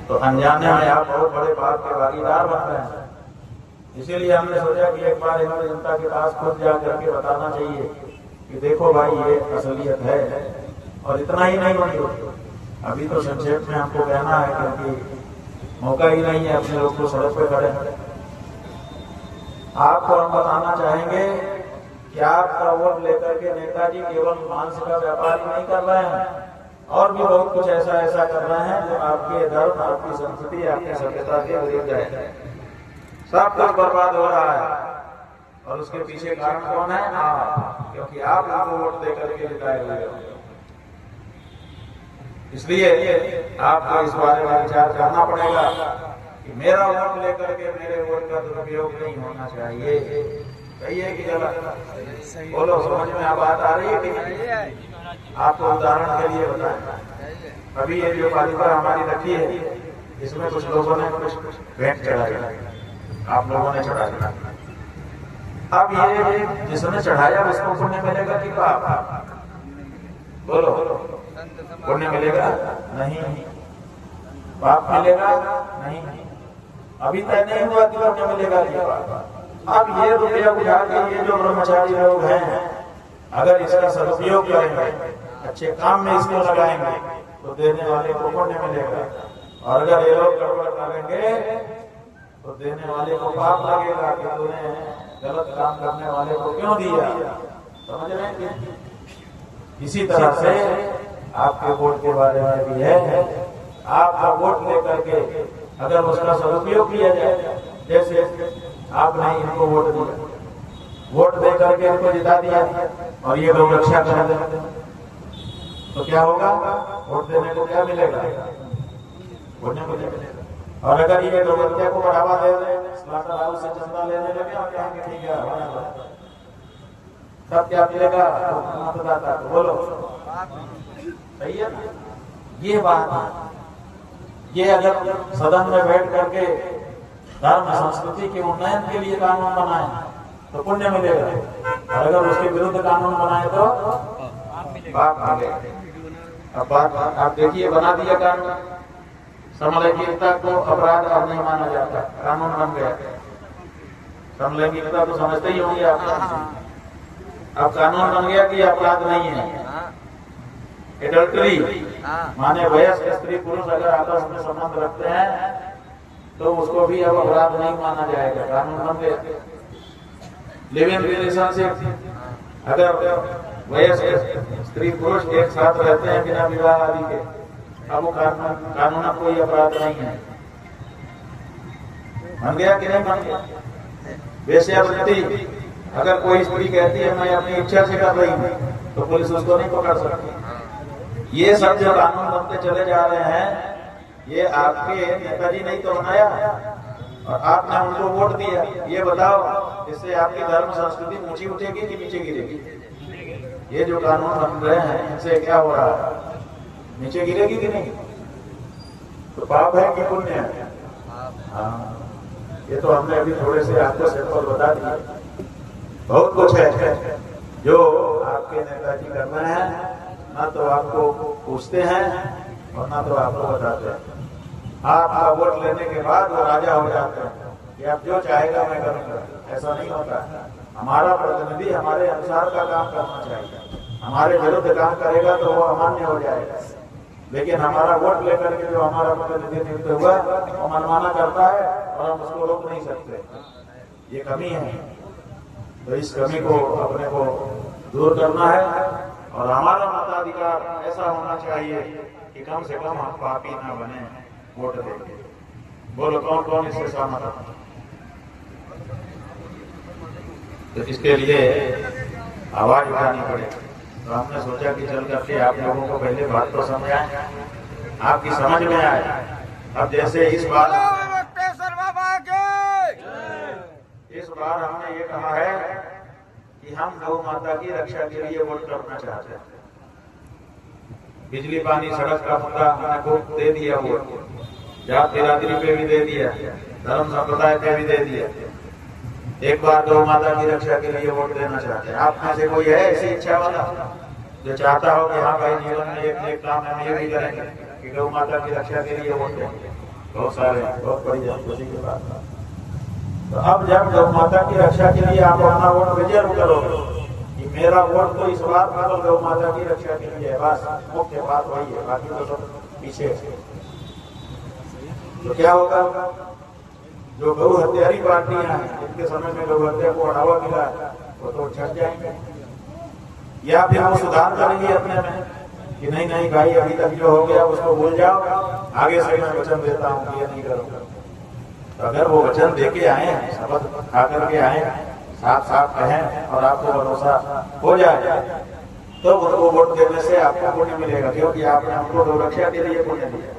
तो अनजाने में आप बहुत बड़े पाप के भागीदार बन रहे हैं। इसीलिए हमने सोचा कि एक बार हिंदू जनता के पास खुद जा करके बताना चाहिए कि देखो भाई ये असलियत है। और इतना ही नहीं बंधु, अभी तो संक्षेप में हमको कहना है क्योंकि मौका ही नहीं है अपने लोग को सड़क पे खड़े। आपको हम बताना चाहेंगे कि आपका वोट लेकर के नेताजी केवल मांस का व्यापार ही नहीं कर रहे हैं, और भी बहुत कुछ ऐसा कर रहे हैं जो आपके धर्म, आपकी संस्कृति, आपकी सभ्यता के विरुद्ध है। सब कुछ बर्बाद हो रहा है और उसके पीछे कारण कौन है? आप, क्योंकि आप उनको वोट देकर के जिताए हुए हो। इसलिए आपको इस बारे में विचार करना पड़ेगा कि मेरा वोट लेकर के मेरे वोट का दुरुपयोग नहीं होना चाहिए। सही है कि गलत? बोलो, समझ में आप बात आ रही है कि नहीं? आपको उदाहरण के लिए बताएं, अभी ये जो पालिका हमारी रखी है इसमें कुछ लोगों ने कुछ भेंट चढ़ाया, आप लोगों ने चढ़ाया। अब ये जिसने चढ़ाया उसको पुण्य मिलेगा कि पाप? बोलो, पुण्य मिलेगा? नहीं। पाप मिलेगा? नहीं। अभी तय नहीं हुआ कि पुण्य मिलेगा कि पाप। अब ये रुपया उठा के ये जो ब्रह्मचारी लोग हैं, अगर इसका सदुपयोग करेंगे, अच्छे काम में इसको लगाएंगे, तो देने वाले को पुण्य मिलेगा। और अगर ये लोग गड़बड़ करेंगे तो देने वाले को पाप लगेगा कि तूने गलत काम करने वाले को क्यों दिया। समझ रहे हैं? इसी तरह से आपके वोट के बारे में भी है। आपका वोट लेकर के अगर उसका सदुपयोग किया जाए, जैसे आपने इनको वोट दिया, वोट दे करके इनको जिता दिया और ये लोग रक्षा कर दें, तो क्या होगा? वोट देने को क्या मिलेगा? पुण्य मिलेगा। और अगर ये लोग हत्या को बढ़ावा दे रहे, स्लॉटर हाउस से चंदा लेने लगे और कहेंगे ठीक है, तब क्या मिलेगा मतदाता को? बोलो, सही है ना? ये बात है। ये अगर सदन में बैठ करके धर्म संस्कृति के उन्नयन के लिए कानून बनाए तो पुण्य मिलेगा, और अगर उसके विरुद्ध कानून बनाए तो पाप मिलेगा। अब बात आप देखिए, बना दिया कानून, समलैंगिकता को अपराध अब नहीं माना जाता, कानून बन गया। समलैंगिकता तो समझते ही होंगे आप। अब कानून बन गया कि अपराध नहीं है। एडल्टरी माने वयस्क स्त्री पुरुष अगर आपस में संबंध रखते हैं तो उसको भी अब अपराध नहीं माना जाएगा, कानून बन गया। लिव इन रिलेशनशिप, अगर वयस्क स्त्री पुरुष एक साथ रहते हैं बिना विवाह आदि के, अब वो कानून कोई अपराध नहीं है। बन गया कि नहीं बन गया? वेश्यावृत्ति, अगर कोई स्त्री कहती है मैं अपनी इच्छा से कर रही हूँ तो पुलिस उसको नहीं पकड़ सकती। ये सब जो कानून बनते चले जा रहे हैं, ये आपके नेताजी नहीं तो बनाया और आपने उनको वोट दिया। ये बताओ, इससे आपकी धर्म संस्कृति ऊंची उठेगी कि नीचे गिरेगी? ये जो कानून बन रहे हैं इनसे क्या हो रहा है? नीचे गिरेगी कि नहीं? तो पाप है कि पुण्य है? हाँ, ये तो हमने अभी थोड़े से आपको सैंपल बता दिए। बहुत कुछ है जो आपके नेताजी कर रहे हैं, ना तो आपको पूछते हैं और ना तो आपको बताते हैं। आपका वोट लेने के बाद वो राजा हो जाते हैं कि आप जो चाहेगा मैं करूंगा। ऐसा नहीं होता। हमारा प्रतिनिधि हमारे अनुसार का काम करना चाहिए। हमारे विरुद्ध काम करेगा तो वो अमान्य हो जाएगा। लेकिन हमारा वोट लेकर के जो हमारा प्रतिनिधित्व हुआ वो मनमाना करता है और हम उसको रोक नहीं सकते। ये कमी है, तो इस कमी को अपने को दूर करना है और हमारा मताधिकार ऐसा होना चाहिए कि कम से कम हम पापी ना बने वोट देंगे। बोलो, कौन कौन इससे सहमत है? तो इसके लिए आवाज उठानी पड़ेगी। तो हमने सोचा कि चल करके आप लोगों को पहले बात तो समझाएं, आपकी समझ में आए। अब जैसे इस बार हमने ये कहा है कि हम गौ माता की रक्षा के लिए वोट करना चाहते हैं। बिजली पानी सड़क का मुद्दा हमने को दे दिया, वोट जात बिरादरी पे भी दे दिया, धर्म संप्रदाय पे भी दे दिया। एक बार गौ माता की रक्षा के लिए वोट देना चाहते हैं। आप में से कोई है ऐसी इच्छा वाला जो चाहता हो कि हाँ भाई जीवन में एक काम हम ये भी करेंगे कि गौ माता की रक्षा के लिए वोट देंगे? बहुत सारे, बहुत बड़ी खुशी की बात है। तो अब जब गौ माता की रक्षा के लिए आप अपना वोट रिजर्व करोगे कि मेरा वोट तो इस बात केवल गौ माता की रक्षा के लिए है, बस मुख्य बात वही है, बाकी तो सब पीछे। तो क्या होगा, जो गौ हत्यारी पार्टियां हैं जिनके समय में गौ हत्या को बढ़ावा मिला वो तो छट जाएंगे, या फिर वो सुधार करेंगे अपने में कि नहीं नहीं भाई अभी तक जो हो गया उसको भूल जाओ, आगे से मैं वचन देता हूँ कि ये नहीं करूँगा। तो अगर वो वचन देके आए, शपथ खा करके आए, साफ साफ कहें और आपको भरोसा हो जाए, तो उनको वोट देने से आपको पुण्य मिलेगा, क्योंकि आपने हमको गौ रक्षा के लिए पुण्य दिया।